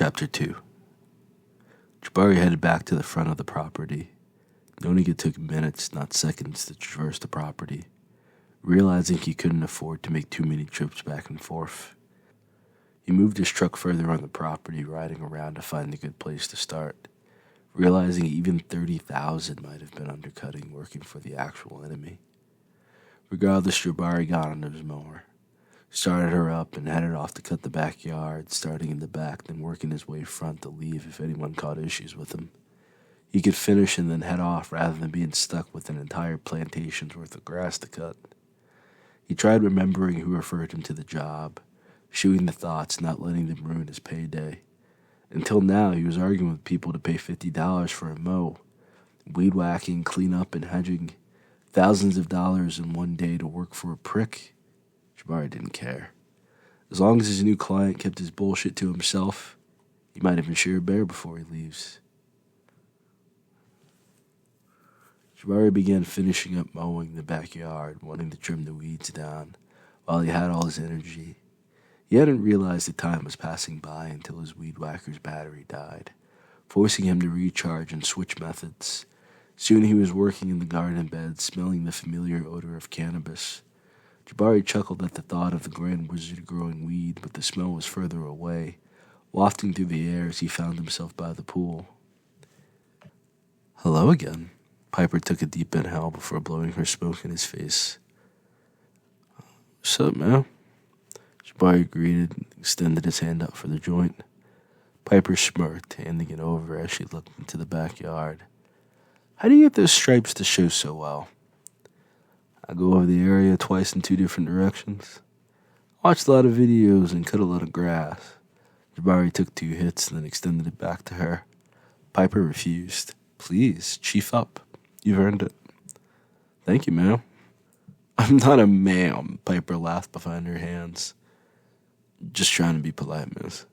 Chapter 2. Jabari headed back to the front of the property, knowing it took minutes, not seconds, to traverse the property, realizing he couldn't afford to make too many trips back and forth. He moved his truck further on the property, riding around to find a good place to start, realizing even 30,000 might have been undercutting, working for the actual enemy. Regardless, Jabari got on his mower, started her up, and headed off to cut the backyard, starting in the back, then working his way front to leave if anyone caught issues with him. He could finish and then head off rather than being stuck with an entire plantation's worth of grass to cut. He tried remembering who referred him to the job, shooing the thoughts, not letting them ruin his payday. Until now, he was arguing with people to pay $50 for a mow, weed whacking, cleanup, and hedging, thousands of dollars in one day to work for a prick. Jabari didn't care. As long as his new client kept his bullshit to himself, he might even share a bear before he leaves. Jabari began finishing up mowing the backyard, wanting to trim the weeds down, while he had all his energy. He hadn't realized the time was passing by until his weed whacker's battery died, forcing him to recharge and switch methods. Soon he was working in the garden bed, smelling the familiar odor of cannabis. Jabari chuckled at the thought of the Grand Wizard growing weed, but the smell was further away, wafting through the air as he found himself by the pool. "Hello again." Piper took a deep inhale before blowing her smoke in his face. "What's up, man?" Jabari greeted and extended his hand out for the joint. Piper smirked, handing it over as she looked into the backyard. "How do you get those stripes to show so well?" "I go over the area twice in 2 different directions. Watched a lot of videos and cut a lot of grass." Jabari took 2 hits and then extended it back to her. Piper refused. "Please, chief up. You've earned it." "Thank you, ma'am." "I'm not a ma'am," Piper laughed behind her hands. "Just trying to be polite, miss."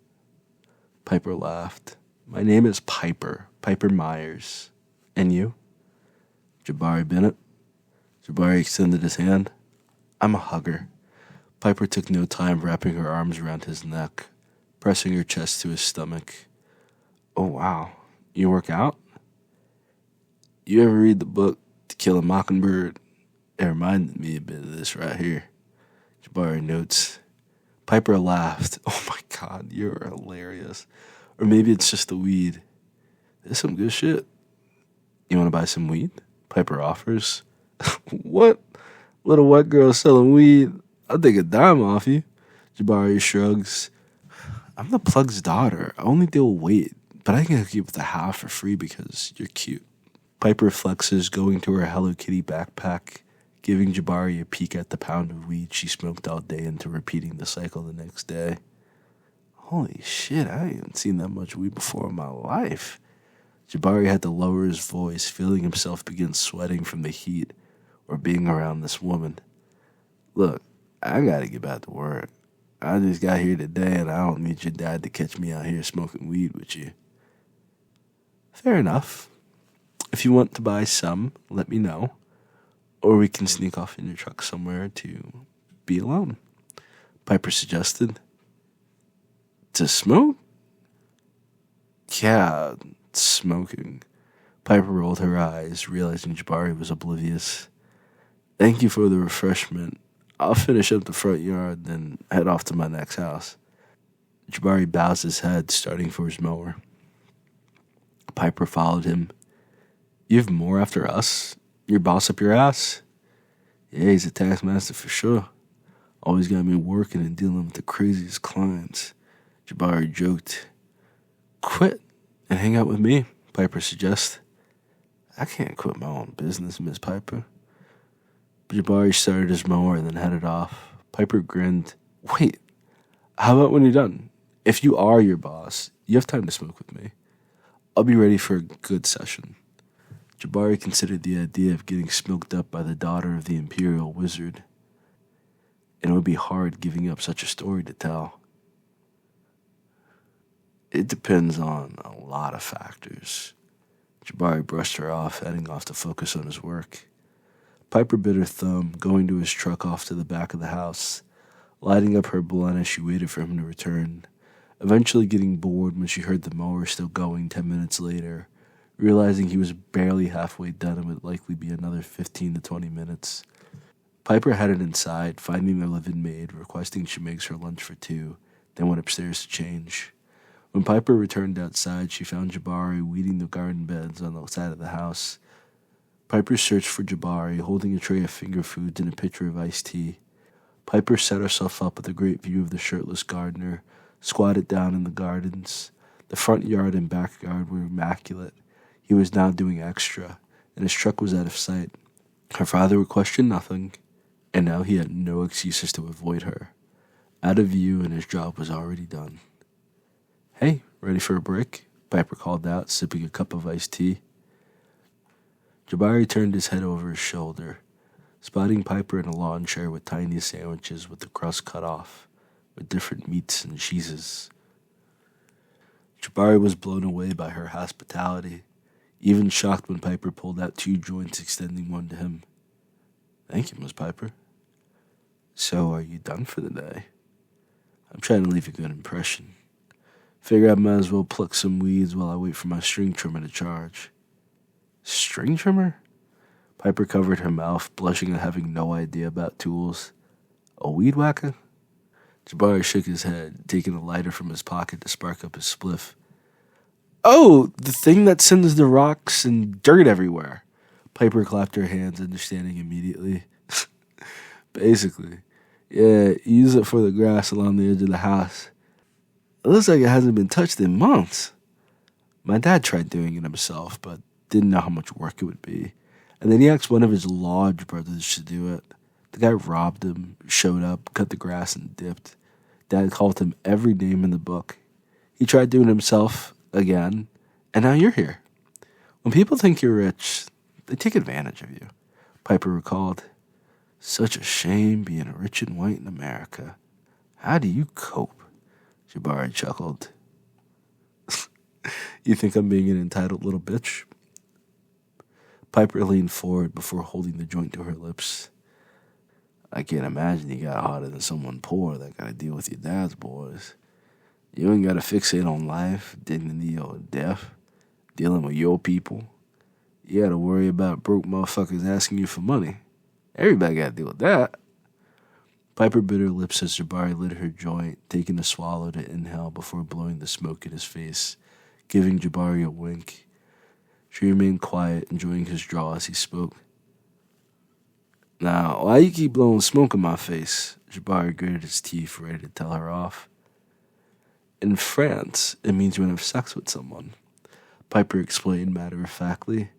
Piper laughed. "My name is Piper Meyers. And you?" "Jabari Bennet." Jabari extended his hand. "I'm a hugger." Piper took no time wrapping her arms around his neck, pressing her chest to his stomach. "Oh, wow. You work out?" "You ever read the book, To Kill a Mockingbird?" It reminded me a bit of this right here. Jabari notes. Piper laughed. "Oh my God, you're hilarious. Or maybe it's just the weed. There's some good shit." "You want to buy some weed?" Piper offers. "What? Little white girl selling weed? I'll take a dime off you." Jabari shrugs. "I'm the plug's daughter. I only deal weight, but I can hook you up with a half for free because you're cute." Piper flexes, going to her Hello Kitty backpack, giving Jabari a peek at the pound of weed she smoked all day into repeating the cycle the next day. Holy shit, I ain't seen that much weed before in my life. Jabari had to lower his voice, feeling himself begin sweating from the heat or being around this woman. "Look, I gotta get back to work. I just got here today and I don't need your dad to catch me out here smoking weed with you." "Fair enough. If you want to buy some, let me know. Or we can sneak off in your truck somewhere to be alone," Piper suggested. "To smoke?" "Yeah, smoking." Piper rolled her eyes, realizing Jabari was oblivious. "Thank you for the refreshment. I'll finish up the front yard, then head off to my next house." Jabari bows his head, starting for his mower. Piper followed him. "You have more after us? Your boss up your ass?" "Yeah, he's a taskmaster for sure. Always got me working and dealing with the craziest clients." Jabari joked. "Quit and hang out with me," Piper suggests. "I can't quit my own business, Miss Piper." Jabari started his mower and then headed off. Piper grinned. "Wait, how about when you're done? If you are your boss, you have time to smoke with me. I'll be ready for a good session." Jabari considered the idea of getting smoked up by the daughter of the Imperial Wizard, and it would be hard giving up such a story to tell. "It depends on a lot of factors." Jabari brushed her off, heading off to focus on his work. Piper bit her thumb, going to his truck off to the back of the house, lighting up her blunt as she waited for him to return. eventually getting bored when she heard the mower still going 10 minutes later, realizing he was barely halfway done and would likely be another 15 to 20 minutes. Piper headed inside, finding the live-in maid, requesting she makes her lunch for two, then went upstairs to change. When Piper returned outside, she found Jabari weeding the garden beds on the side of the house. Piper searched for Jabari, holding a tray of finger foods and a pitcher of iced tea. Piper set herself up with a great view of the shirtless gardener, squatted down in the gardens. The front yard and backyard were immaculate. He was now doing extra, and his truck was out of sight. Her father would question nothing, and now he had no excuses to avoid her. Out of view, and his job was already done. "Hey, ready for a break?" Piper called out, sipping a cup of iced tea. Jabari turned his head over his shoulder, spotting Piper in a lawn chair with tiny sandwiches with the crust cut off, with different meats and cheeses. Jabari was blown away by her hospitality, even shocked when Piper pulled out 2 joints, extending one to him. "Thank you, Miss Piper." "So, are you done for the day?" "I'm trying to leave a good impression. Figure I might as well pluck some weeds while I wait for my string trimmer to charge." "String trimmer?" Piper covered her mouth, blushing at having no idea about tools. "A weed whacker?" Jabari shook his head, taking a lighter from his pocket to spark up his spliff. "Oh, the thing that sends the rocks and dirt everywhere." Piper clapped her hands, understanding immediately. "Basically. Yeah, you use it for the grass along the edge of the house. It looks like it hasn't been touched in months. My dad tried doing it himself, but didn't know how much work it would be. And then he asked one of his lodge brothers to do it. The guy robbed him, showed up, cut the grass, and dipped. Dad called him every name in the book. He tried doing it himself again, and now you're here. When people think you're rich, they take advantage of you," Piper recalled. "Such a shame being rich and white in America. How do you cope?" Jabari chuckled. "You think I'm being an entitled little bitch?" Piper leaned forward before holding the joint to her lips. "I can't imagine you got harder than someone poor that got to deal with your dad's boys. You ain't got to fixate on life, dignity, or death, dealing with your people. You got to worry about broke motherfuckers asking you for money. Everybody got to deal with that." Piper bit her lips as Jabari lit her joint, taking a swallow to inhale before blowing the smoke in his face, giving Jabari a wink. She remained quiet, enjoying his drawl as he spoke. "Now, why you keep blowing smoke in my face?" Jabari gritted his teeth, ready to tell her off. "In France, it means you want to have sex with someone," Piper explained matter-of-factly.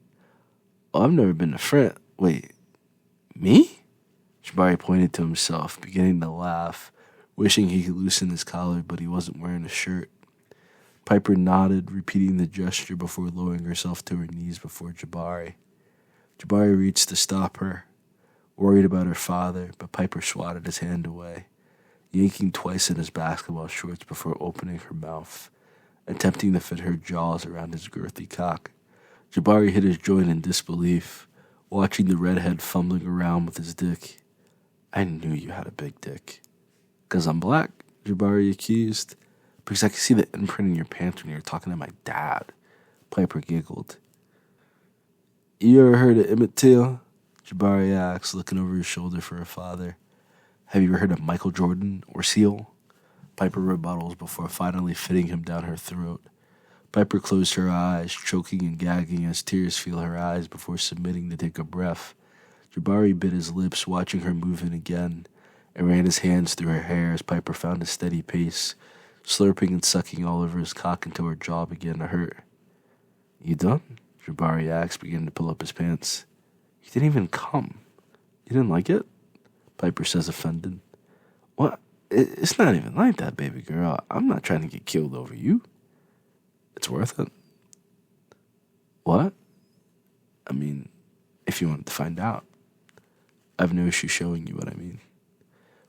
"Oh, I've never been to France. Wait, me?" Jabari pointed to himself, beginning to laugh, wishing he could loosen his collar, but he wasn't wearing a shirt. Piper nodded, repeating the gesture before lowering herself to her knees before Jabari. Jabari reached to stop her, worried about her father, but Piper swatted his hand away, yanking twice at his basketball shorts before opening her mouth, attempting to fit her jaws around his girthy cock. Jabari hit his joint in disbelief, watching the redhead fumbling around with his dick. "I knew you had a big dick." "'Cause I'm black," Jabari accused. "Because I could see the imprint in your pants when you were talking to my dad," Piper giggled. "You ever heard of Emmett Till?" Jabari asked, looking over his shoulder for her father. "Have you ever heard of Michael Jordan or Seal?" Piper rebuttals before finally fitting him down her throat. Piper closed her eyes, choking and gagging as tears filled her eyes before submitting to take a breath. Jabari bit his lips, watching her move in again, and ran his hands through her hair as Piper found a steady pace, slurping and sucking all over his cock until her jaw began to hurt. "You done?" Jabari asked, beginning to pull up his pants. "You didn't even come. You didn't like it?" Piper says, offended. "What? It's not even like that, baby girl. I'm not trying to get killed over you." "It's worth it." "What?" "I mean, if you wanted to find out. I've no issue showing you what I mean."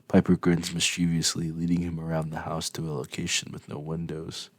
Piper grins mischievously, leading him around the house to a location with no windows.